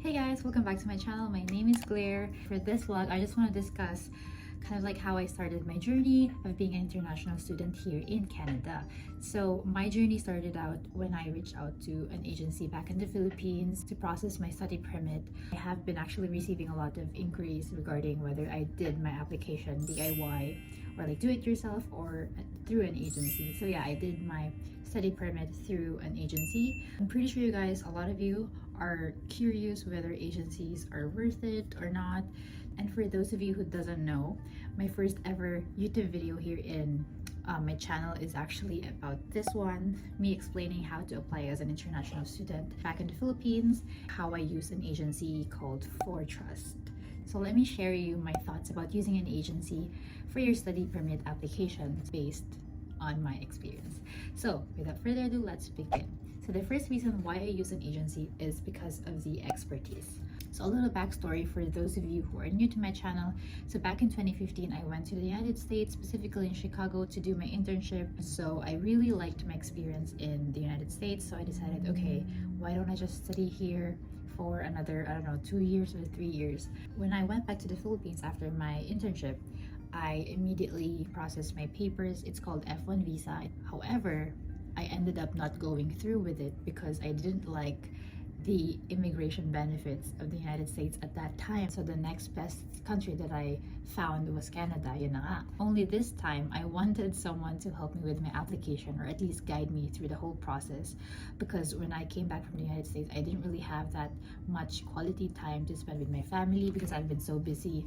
Hey guys, welcome back to my channel. My name is Glaire. For this vlog, I just want to discuss kind of like how I started my journey of being an international student here in Canada. So my journey started out when I reached out to an agency back in the Philippines to process my study permit. I have been actually receiving a lot of inquiries regarding whether I did my application DIY or like do it yourself or through an agency. So yeah, I did my study permit through an agency. I'm pretty sure you guys, a lot of you are curious whether agencies are worth it or not. And for those of you who doesn't know, my first ever YouTube video here in my channel is actually about this one, me explaining how to apply as an international student back in the Philippines, how I use an agency called Fortrust. So let me share you my thoughts about using an agency for your study permit application based on my experience. So without further ado, let's begin. So the first reason why I use an agency is because of the expertise. So a little backstory for those of you who are new to my channel. So back in 2015, I went to the United States, specifically in Chicago, to do my internship. So I really liked my experience in the United States. So I decided, okay, why don't I just study here for another, I don't know, 2 years or 3 years. When I went back to the Philippines after my internship, I immediately processed my papers. It's called F1 visa. However, I ended up not going through with it because I didn't like the immigration benefits of the United States at that time. So the next best country that I found was Canada, yun na nga. Only this time, I wanted someone to help me with my application or at least guide me through the whole process, because when I came back from the United States, I didn't really have that much quality time to spend with my family because I've been so busy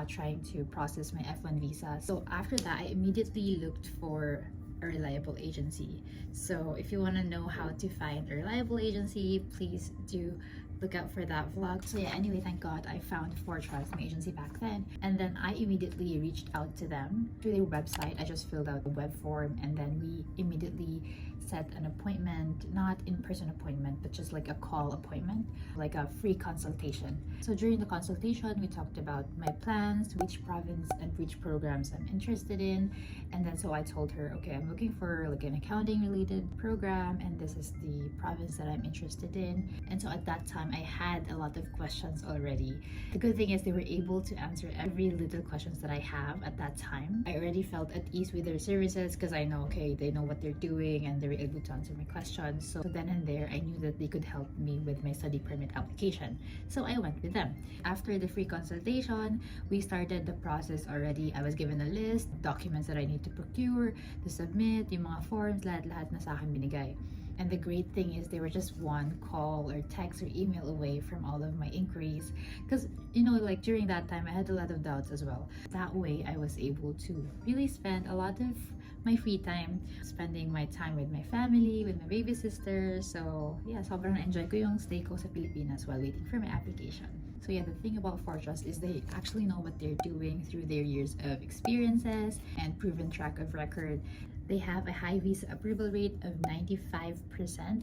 trying to process my F1 visa. So after that, I immediately looked for a reliable agency. So if you want to know how to find a reliable agency, please do look out for that vlog. So yeah, anyway, thank God I found Fortrust, my agency back then, and then I immediately reached out to them through their website. I just filled out the web form and then we immediately set an appointment, not in-person appointment, but just like a call appointment, like a free consultation. So during the consultation, we talked about my plans, which province and which programs I'm interested in. And then so I told her, okay, I'm looking for like an accounting related program and this is the province that I'm interested in. And so at that time, I had a lot of questions already. The good thing is they were able to answer every little questions that I have at that time. I already felt at ease with their services because I know, okay, they know what they're doing and they're able to answer my questions. So then and there, I knew that they could help me with my study permit application. So I went with them. After the free consultation, we started the process already. I was given a list, documents that I need to procure, to submit, yung mga forms, lahat na sa akin binigay. And the great thing is they were just one call or text or email away from all of my inquiries. Because, you know, like during that time, I had a lot of doubts as well. That way, I was able to really spend a lot of my free time spending my time with my family, with my baby sister. So yeah, sobrang na-enjoy ko yung stay ko sa Pilipinas while waiting for my application. So yeah, the thing about Fortrust is they actually know what they're doing through their years of experiences and proven track of record. They have a high visa approval rate of 95%,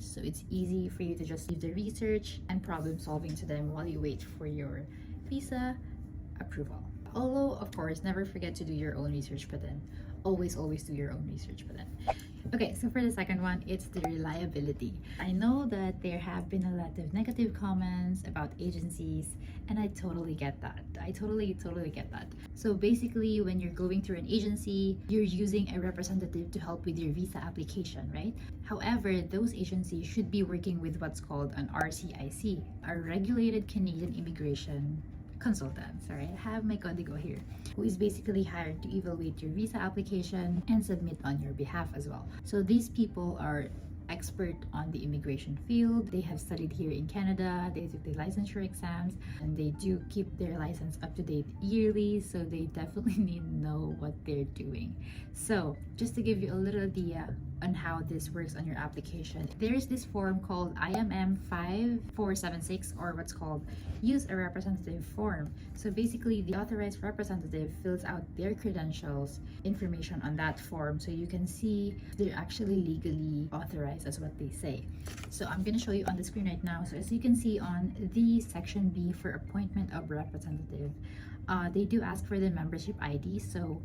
so it's easy for you to just leave the research and problem solving to them while you wait for your visa approval. Although, of course, never forget to do your own research button. Always do your own research button. Okay, so for the second one, it's the reliability. I know that there have been a lot of negative comments about agencies, and I totally get that. I totally get that. So basically, when you're going through an agency, you're using a representative to help with your visa application, right? However, those agencies should be working with what's called an RCIC, a regulated Canadian immigration consultants. All right, I have my Codigo here, who is basically hired to evaluate your visa application and submit on your behalf as well. So these people are expert on the immigration field. They have studied here in Canada, they took the licensure exams, and they do keep their license up to date yearly, so they definitely need to know what they're doing. So just to give you a little idea on how this works on your application, there is this form called IMM 5476, or what's called use a representative form. So basically, the authorized representative fills out their credentials, information on that form, so you can see if they're actually legally authorized as what they say. So I'm going to show you on the screen right now. So as you can see on the section B for appointment of representative, they do ask for the membership ID. So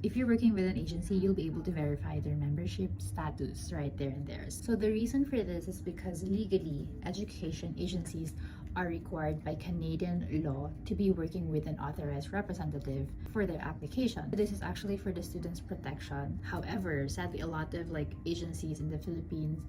if you're working with an agency, you'll be able to verify their membership status right there and there. So the reason for this is because legally, education agencies are required by Canadian law to be working with an authorized representative for their application. This is actually for the students' protection. However, sadly, a lot of agencies in the Philippines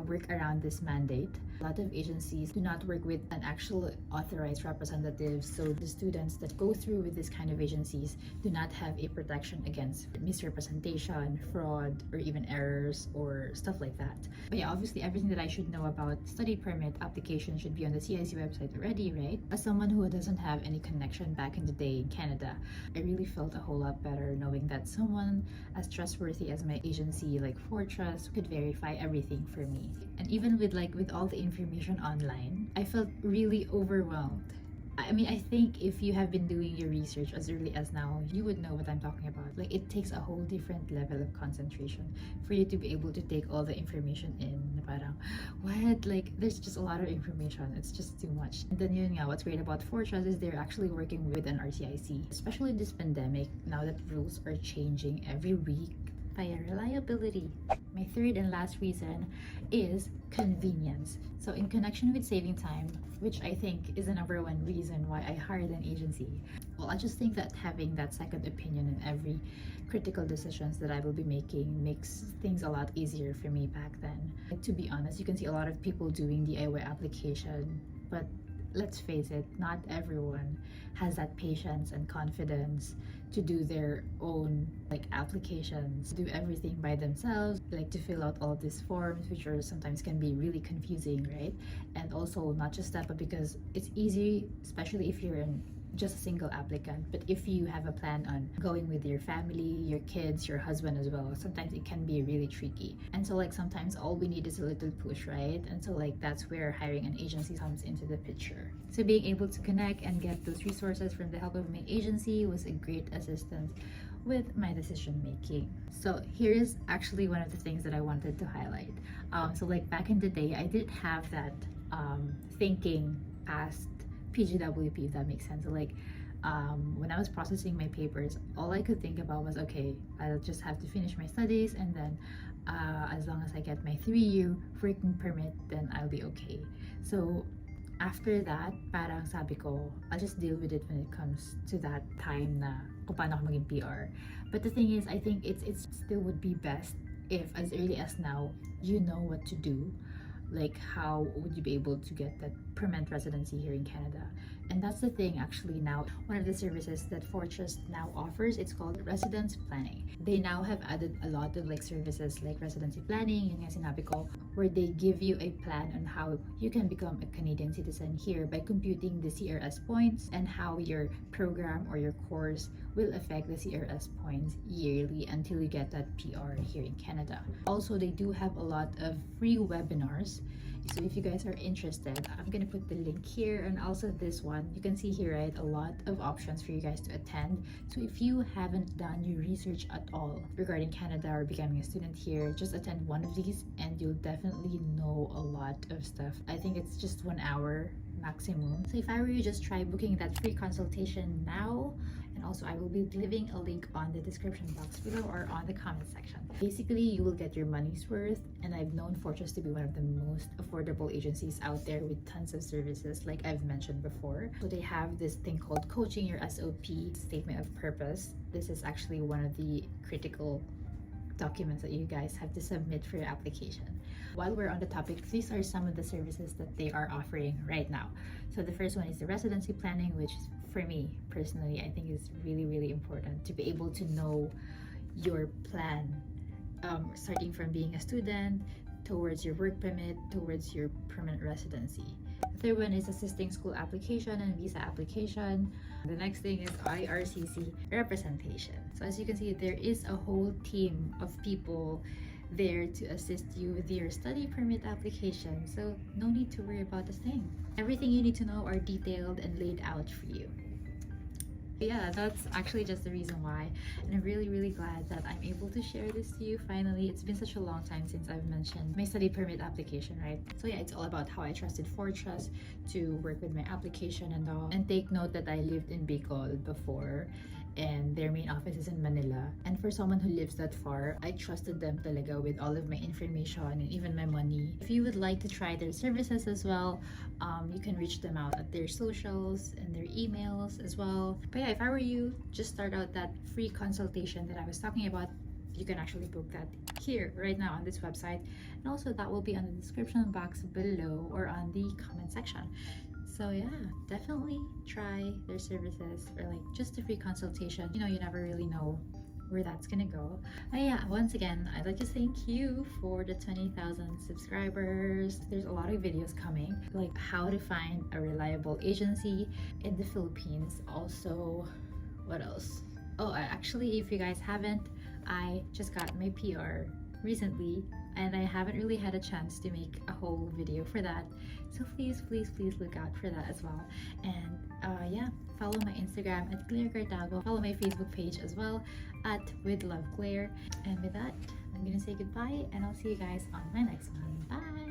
work around this mandate. A lot of agencies do not work with an actual authorized representative, so the students that go through with this kind of agencies do not have a protection against misrepresentation, fraud, or even errors or stuff like that. But yeah, obviously everything that I should know about study permit application should be on the CIC website already, right? As someone who doesn't have any connection back in the day in Canada, I really felt a whole lot better knowing that someone as trustworthy as my agency like Fortrust could verify everything for me. And even with all the information online, I felt really overwhelmed. I mean, I think if you have been doing your research as early as now, you would know what I'm talking about. It takes a whole different level of concentration for you to be able to take all the information in. Parang, what? There's just a lot of information. It's just too much. And then yun nga, what's great about Fortrust is they're actually working with an RCIC. Especially this pandemic, now that rules are changing every week, via reliability. My third and last reason is convenience. So in connection with saving time, which I think is the number one reason why I hired an agency, well, I just think that having that second opinion in every critical decisions that I will be making makes things a lot easier for me back then. To be honest, you can see a lot of people doing DIY application, but let's face it, not everyone has that patience and confidence to do their own applications, do everything by themselves, to fill out all these forms, which are sometimes can be really confusing, right? And also not just that, but because it's easy, especially if you're just a single applicant, but if you have a plan on going with your family, your kids, your husband as well, sometimes it can be really tricky. And so sometimes all we need is a little push, right? And so that's where hiring an agency comes into the picture. So being able to connect and get those resources from the help of my agency was a great assistance with my decision making. So here's actually one of the things that I wanted to highlight. So back in the day, I did have that thinking past PGWP, if that makes sense. So when I was processing my papers, all I could think about was, okay, I'll just have to finish my studies, and then as long as I get my 3-year working permit, then I'll be okay. So after that, parang sabi ko, I'll just deal with it when it comes to that time na kung paano ako maging PR. But the thing is, I think it's still would be best if as early as now, you know what to do. How would you be able to get that permanent residency here in Canada? And that's the thing actually now. One of the services that Fortrust now offers, it's called residence planning. They now have added a lot of services like residency planning, yun nga sinabi ko, where they give you a plan on how you can become a Canadian citizen here by computing the CRS points and how your program or your course will affect the CRS points yearly until you get that PR here in Canada. Also, they do have a lot of free webinars. So if you guys are interested, I'm gonna put the link here, and also this one. You can see here, right, a lot of options for you guys to attend. So if you haven't done your research at all regarding Canada or becoming a student here, just attend one of these and you'll definitely know a lot of stuff. I think it's just 1 hour maximum. So if I were you, just try booking that free consultation now. And also I will be leaving a link on the description box below or on the comment section. Basically, you will get your money's worth, and I've known Fortrust to be one of the most affordable agencies out there with tons of services like I've mentioned before. So they have this thing called Coaching Your SOP, Statement of Purpose. This is actually one of the critical documents that you guys have to submit for your application. While we're on the topic, these are some of the services that they are offering right now. So the first one is the residency planning, which for me personally, I think is really, really important to be able to know your plan, starting from being a student towards your work permit, towards your permanent residency. The third one is assisting school application and visa application. The next thing is IRCC representation. So as you can see, there is a whole team of people there to assist you with your study permit application. So no need to worry about a thing. Everything you need to know are detailed and laid out for you. Yeah, that's actually just the reason why, and I'm really, really glad that I'm able to share this to you finally. It's been such a long time since I've mentioned my study permit application, right? So yeah, it's all about how I trusted Fortrust to work with my application and all. And take note that I lived in Bicol before, and their main office is in Manila. And for someone who lives that far, I trusted them talaga with all of my information and even my money. If you would like to try their services as well, you can reach them out at their socials and their emails as well. But yeah, if I were you, just start out that free consultation that I was talking about. You can actually book that here right now on this website, and also that will be on the description box below or on the comment section. So yeah, definitely try their services, or like just a free consultation. You know, you never really know where that's gonna go. But yeah, once again, I'd like to thank you for the 20,000 subscribers. There's a lot of videos coming, like how to find a reliable agency in the Philippines. Also, what else? Oh, actually, if you guys haven't, I just got my PR recently, and I haven't really had a chance to make a whole video for that. So please look out for that as well. And yeah, follow my Instagram at Glaire Cartago. Follow my Facebook page as well at withloveglaire. And with that, I'm gonna say goodbye, and I'll see you guys on my next one. Bye!